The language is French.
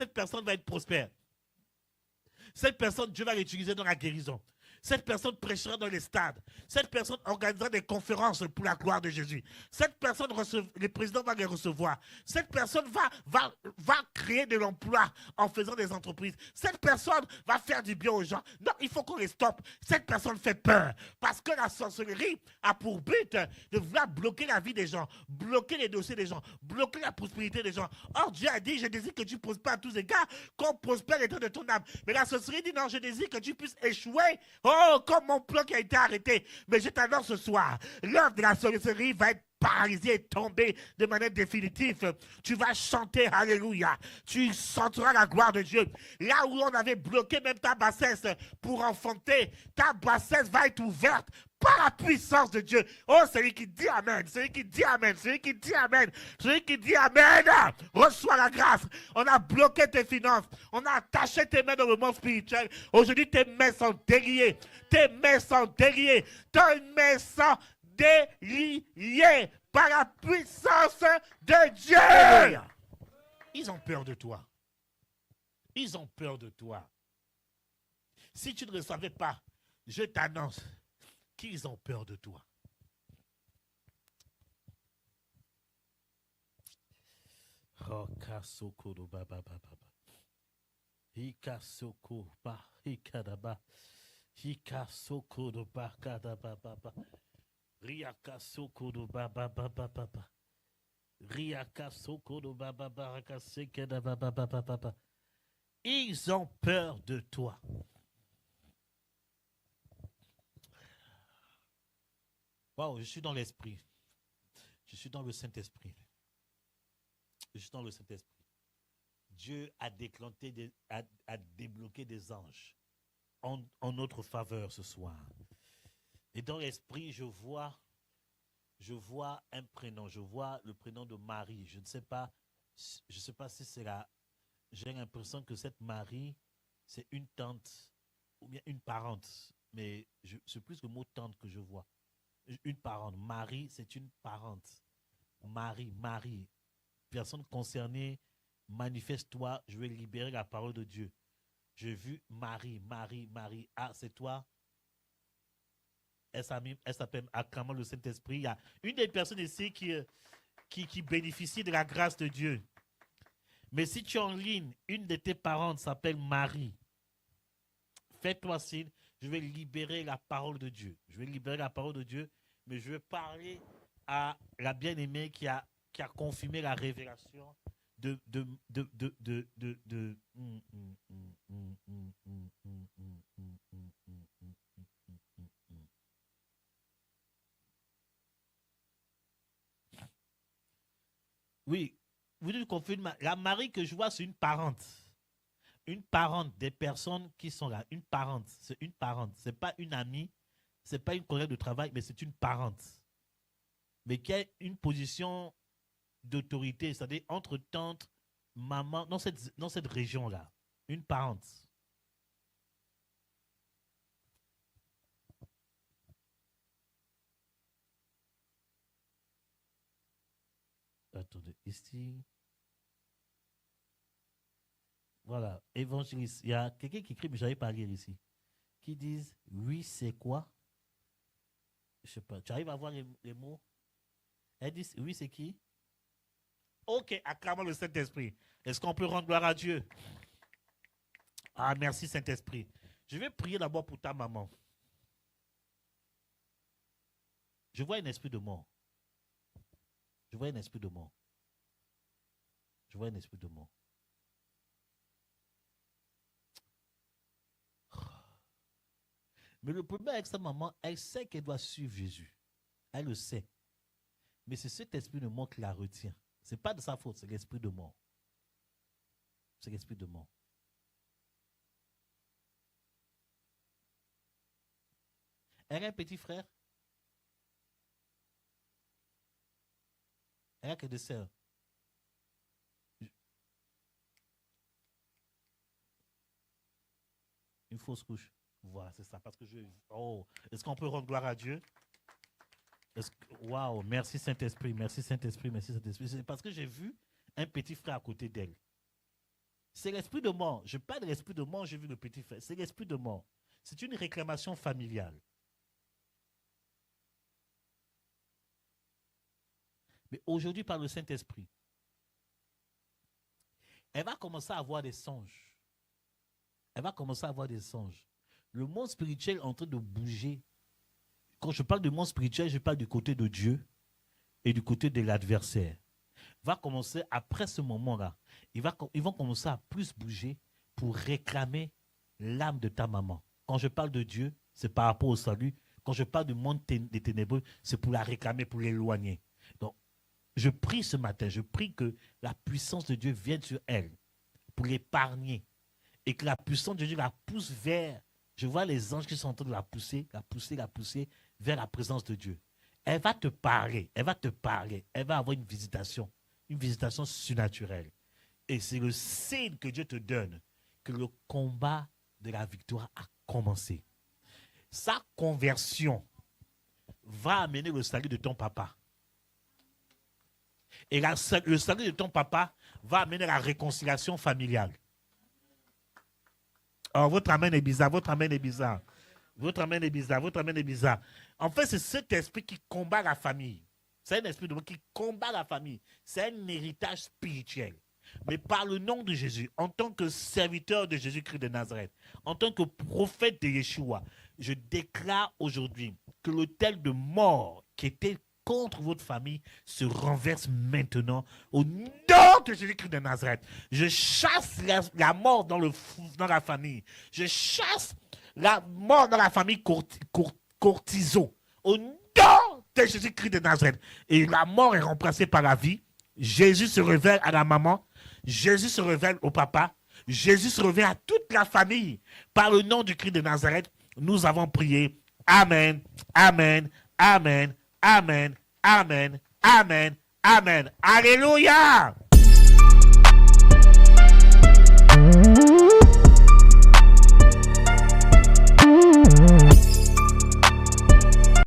Cette personne va être prospère. Cette personne, Dieu va l'utiliser dans la guérison. Cette personne prêchera dans les stades. Cette personne organisera des conférences pour la gloire de Jésus. Cette personne, le président va les recevoir. Cette personne va créer de l'emploi en faisant des entreprises. Cette personne va faire du bien aux gens. Non, il faut qu'on les stoppe. Cette personne fait peur parce que la sorcellerie a pour but de vouloir bloquer la vie des gens, bloquer les dossiers des gens, bloquer la prospérité des gens. Or, Dieu a dit, je désire que tu prospères à tous égards, qu'on prospère les temps de ton âme. Mais la sorcellerie dit, non, je désire que tu puisses échouer. Oh, comme mon plan qui a été arrêté. Mais je t'annonce ce soir, l'œuvre de la sorcellerie va être paralysée et tomber de manière définitive. Tu vas chanter Alléluia. Tu sentiras la gloire de Dieu. Là où on avait bloqué même ta bassesse pour enfanter, ta bassesse va être ouverte par la puissance de Dieu. Oh, celui qui dit Amen, celui qui dit Amen, celui qui dit Amen, celui qui dit Amen, reçois la grâce. On a bloqué tes finances, on a attaché tes mains dans le monde spirituel. Aujourd'hui, tes mains sont déliées, tes mains sont déliées, tes mains sont déliées par la puissance de Dieu. Ils ont peur de toi. Ils ont peur de toi. Si tu ne le savais pas, je t'annonce qu'ils ont peur de toi. Oh, kasoko do ba ba ba ba ba. Ikasoko ba ikadaba. Ikasoko do ba kadaba ba ba. Riakasoko do ba ba ba ba ba ba. Riakasoko do ba ba ba rakaseke da ba ba ba ba ba ba. Ils ont peur de toi. Waouh, je suis dans l'esprit. Je suis dans le Saint-Esprit. Je suis dans le Saint-Esprit. Dieu a déclenché, a débloqué des anges en notre faveur ce soir. Et dans l'esprit, je vois un prénom. Je vois le prénom de Marie. Je ne sais pas si c'est la... J'ai l'impression que cette Marie, c'est une tante ou bien une parente. Mais c'est plus le mot tante que je vois. Une parente. Marie, c'est une parente. Marie. Personne concernée, manifeste-toi, je vais libérer la parole de Dieu. J'ai vu Marie. Ah, c'est toi? Elle s'appelle acclamant le Saint-Esprit. Il y a une des personnes ici qui bénéficie de la grâce de Dieu. Mais si tu es en ligne, une de tes parentes s'appelle Marie. Fais-toi signe, je vais libérer la parole de Dieu. Je vais libérer la parole de Dieu, mais je vais parler à la bien-aimée qui a confirmé la révélation Oui, vous nous confirmez, la Marie que je vois, c'est une parente. Une parente des personnes qui sont là. Une parente, c'est une parente. Ce n'est pas une amie, ce n'est pas une collègue de travail, mais c'est une parente. Mais qui a une position d'autorité, c'est-à-dire entre tante, maman, dans cette région-là. Une parente. Attendez, ici. Voilà, évangéliste. Il y a quelqu'un qui écrit, mais je n'arrive pas à lire ici. Qui disent, oui, c'est quoi? Je ne sais pas. Tu arrives à voir les mots? Elles disent, oui, c'est qui? Ok, acclamons le Saint-Esprit. Est-ce qu'on peut rendre gloire à Dieu? Ah, merci Saint-Esprit. Je vais prier d'abord pour ta maman. Je vois un esprit de mort. Je vois un esprit de mort. Je vois un esprit de mort. Mais le problème avec sa maman, elle sait qu'elle doit suivre Jésus. Elle le sait. Mais c'est cet esprit de mort qui la retient. Ce n'est pas de sa faute, c'est l'esprit de mort. C'est l'esprit de mort. Elle a un petit frère. Elle a que des sœurs. Une fausse couche. Voilà, c'est ça. Parce que Oh, est-ce qu'on peut rendre gloire à Dieu? Waouh, merci Saint-Esprit, merci Saint-Esprit, merci Saint-Esprit. C'est parce que j'ai vu un petit frère à côté d'elle. C'est l'esprit de mort. Je parle de l'esprit de mort, j'ai vu le petit frère. C'est l'esprit de mort. C'est une réclamation familiale. Mais aujourd'hui, par le Saint-Esprit, elle va commencer à avoir des songes. Elle va commencer à avoir des songes. Le monde spirituel est en train de bouger. Quand je parle du monde spirituel, je parle du côté de Dieu et du côté de l'adversaire. Va commencer, après ce moment-là, ils vont commencer à plus bouger pour réclamer l'âme de ta maman. Quand je parle de Dieu, c'est par rapport au salut. Quand je parle du monde des ténébreux, c'est pour la réclamer, pour l'éloigner. Donc, je prie ce matin, je prie que la puissance de Dieu vienne sur elle pour l'épargner et que la puissance de Dieu la pousse vers, je vois les anges qui sont en train de la pousser vers la présence de Dieu. Elle va te parler, elle va avoir une visitation surnaturelle. Et c'est le signe que Dieu te donne que le combat de la victoire a commencé. Sa conversion va amener le salut de ton papa. Et le salut de ton papa va amener la réconciliation familiale. Oh, votre amen est bizarre, votre amen est bizarre. Votre amen est bizarre, votre amen est bizarre. En fait, c'est cet esprit qui combat la famille. C'est un esprit de mort qui combat la famille. C'est un héritage spirituel. Mais par le nom de Jésus, en tant que serviteur de Jésus-Christ de Nazareth, en tant que prophète de Yeshua, je déclare aujourd'hui que l'autel de mort qui était contre votre famille se renverse maintenant au nom de Jésus-Christ de Nazareth. Je chasse la mort dans la famille. Je chasse la mort dans la famille courtisan. Au nom de Jésus-Christ de Nazareth. Et la mort est remplacée par la vie. Jésus se révèle à la maman. Jésus se révèle au papa. Jésus se révèle à toute la famille. Par le nom du Christ de Nazareth, nous avons prié. Amen, amen, amen, amen, amen, amen, amen. Alléluia!